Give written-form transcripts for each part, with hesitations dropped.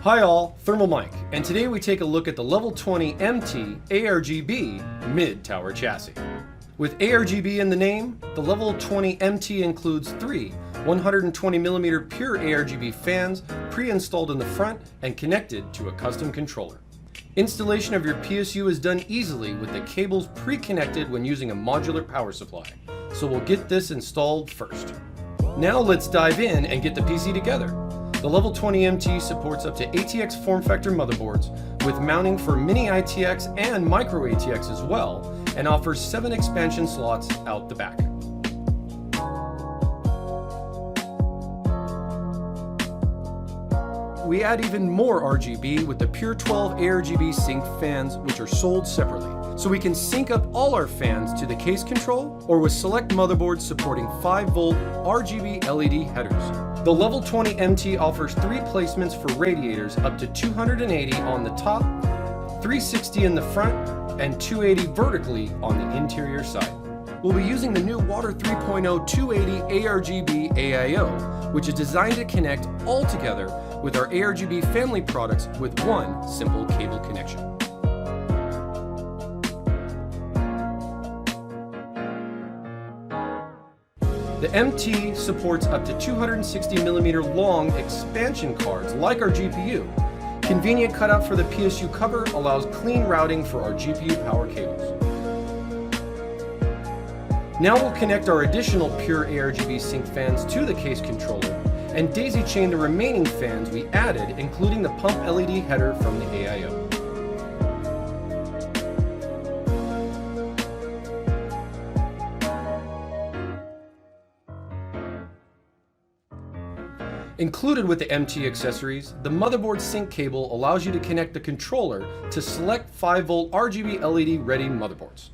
Hi all, Thermal Mike, and today we take a look at the Level 20 MT ARGB mid-tower chassis. With ARGB in the name, the Level 20 MT includes three 120mm pure ARGB fans pre-installed in the front and connected to a custom controller. Installation of your PSU is done easily with the cables pre-connected when using a modular power supply, so we'll get this installed first. Now let's dive in and get the PC together. The Level 20 MT supports up to ATX form factor motherboards with mounting for mini ITX and micro ATX as well, and offers 7 expansion slots out the back. We add even more RGB with the Pure 12 ARGB sync fans, which are sold separately. So we can sync up all our fans to the case control or with select motherboards supporting 5-volt RGB LED headers. The Level 20 MT offers 3 placements for radiators up to 280 on the top, 360 in the front, and 280 vertically on the interior side. We'll be using the new Water 3.0 280 ARGB AIO, which is designed to connect all together with our ARGB family products with one simple cable connection. The MT supports up to 260mm long expansion cards like our GPU. Convenient cutout for the PSU cover allows clean routing for our GPU power cables. Now we'll connect our additional pure ARGB sync fans to the case controller and daisy chain the remaining fans we added, including the pump LED header from the AIO. Included with the MT accessories, the motherboard sync cable allows you to connect the controller to select 5-volt RGB LED ready motherboards.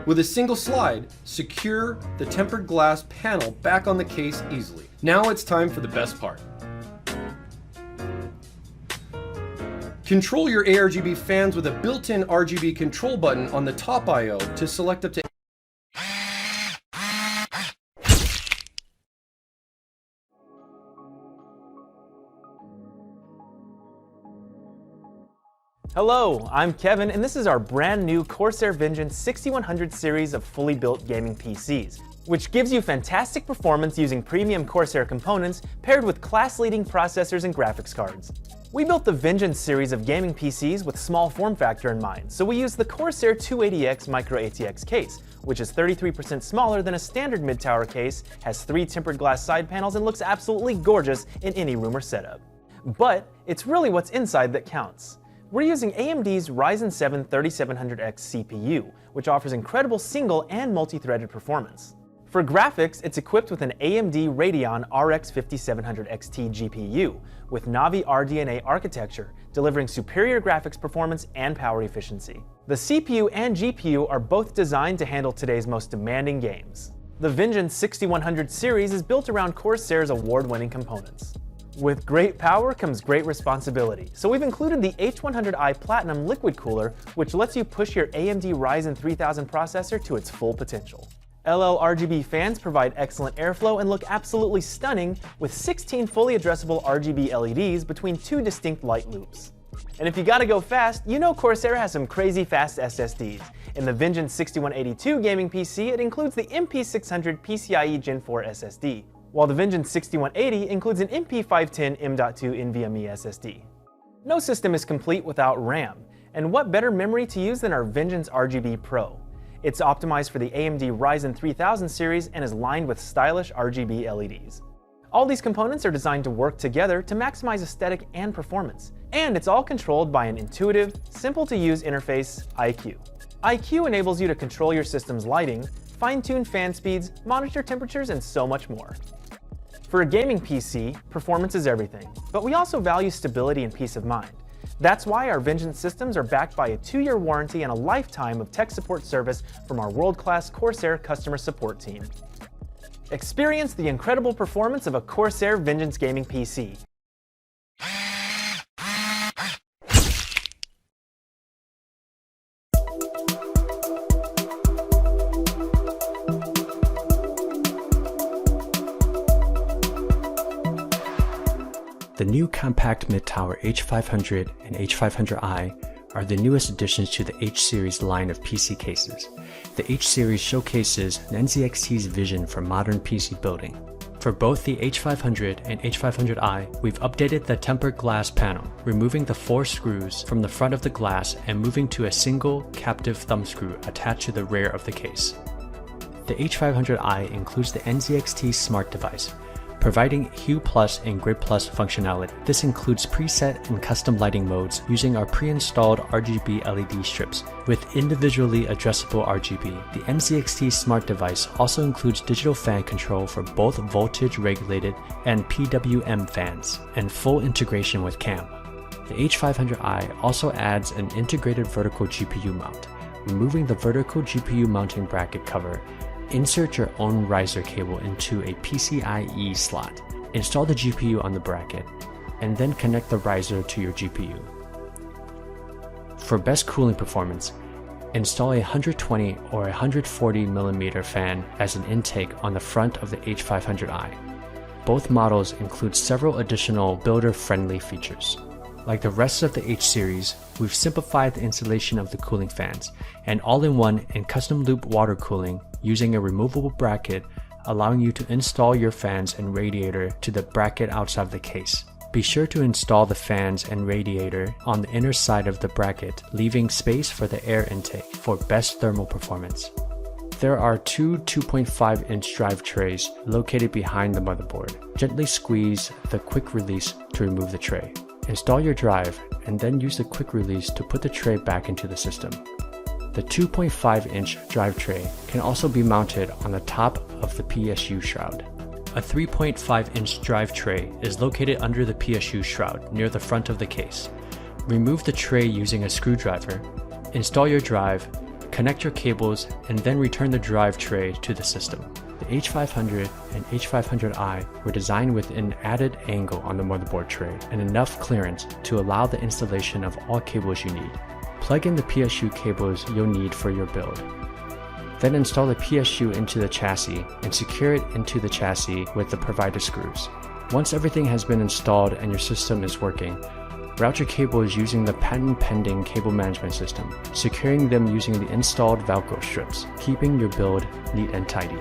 With a single slide, secure the tempered glass panel back on the case easily. Now it's time for the best part. Control your ARGB fans with a built-in RGB control button on the top I/O to select up to Hello, I'm Kevin, and this is our brand new CORSAIR Vengeance 6100 series of fully built gaming PCs, which gives you fantastic performance using premium CORSAIR components paired with class-leading processors and graphics cards. We built the Vengeance series of gaming PCs with small form factor in mind, so we used the CORSAIR 280X micro ATX case, which is 33% smaller than a standard mid-tower case, has 3 tempered glass side panels, and looks absolutely gorgeous in any room or setup. But it's really what's inside that counts. We're using AMD's Ryzen 7 3700X CPU, which offers incredible single and multi-threaded performance. For graphics, it's equipped with an AMD Radeon RX 5700 XT GPU with Navi RDNA architecture, delivering superior graphics performance and power efficiency. The CPU and GPU are both designed to handle today's most demanding games. The Vengeance 6100 series is built around CORSAIR's award-winning components. With great power comes great responsibility, so we've included the H100i Platinum liquid cooler, which lets you push your AMD Ryzen 3000 processor to its full potential. LL-RGB fans provide excellent airflow and look absolutely stunning with 16 fully addressable RGB LEDs between 2 distinct light loops. And if you gotta go fast, you know CORSAIR has some crazy fast SSDs. In the Vengeance 6182 gaming PC, it includes the MP600 PCIe Gen 4 SSD, while the Vengeance 6180 includes an MP510 M.2 NVMe SSD. No system is complete without RAM, and what better memory to use than our Vengeance RGB Pro? It's optimized for the AMD Ryzen 3000 series and is lined with stylish RGB LEDs. All these components are designed to work together to maximize aesthetic and performance, and it's all controlled by an intuitive, simple-to-use interface, iCUE. iCUE enables you to control your system's lighting, fine-tune fan speeds, monitor temperatures, and so much more. For a gaming PC, performance is everything, but we also value stability and peace of mind. That's why our Vengeance systems are backed by a 2-year warranty and a lifetime of tech support service from our world-class CORSAIR customer support team. Experience the incredible performance of a CORSAIR Vengeance gaming PC. The new compact mid-tower H500 and H500i are the newest additions to the H-series line of PC cases. The H-series showcases NZXT's vision for modern PC building. For both the H500 and H500i, we've updated the tempered glass panel, removing the 4 screws from the front of the glass and moving to a single captive thumb screw attached to the rear of the case. The H500i includes the NZXT Smart Device, providing Hue Plus and Grid Plus functionality. This includes preset and custom lighting modes using our pre-installed RGB LED strips with individually adjustable RGB. The NZXT Smart Device also includes digital fan control for both voltage regulated and PWM fans, and full integration with CAM. The H500i also adds an integrated vertical GPU mount. Removing the vertical GPU mounting bracket cover, insert your own riser cable into a PCIe slot. Install the GPU on the bracket, and then connect the riser to your GPU. For best cooling performance, install a 120 or 140mm fan as an intake on the front of the H500i. Both models include several additional builder-friendly features. Like the rest of the H-series, we've simplified the installation of the cooling fans, and all-in-one and custom loop water cooling using a removable bracket, allowing you to install your fans and radiator to the bracket outside the case. Be sure to install the fans and radiator on the inner side of the bracket, leaving space for the air intake for best thermal performance. There are two 2.5-inch drive trays located behind the motherboard. Gently squeeze the quick release to remove the tray. Install your drive, and then use the quick release to put the tray back into the system. The 2.5-inch drive tray can also be mounted on the top of the PSU shroud. A 3.5-inch drive tray is located under the PSU shroud near the front of the case. Remove the tray using a screwdriver, install your drive, connect your cables, and then return the drive tray to the system. The H500 and H500i were designed with an added angle on the motherboard tray and enough clearance to allow the installation of all cables you need. Plug in the PSU cables you'll need for your build. Then install the PSU into the chassis and secure it into the chassis with the provided screws. Once everything has been installed and your system is working, route your cables using the patent-pending cable management system, securing them using the installed Velcro strips, keeping your build neat and tidy.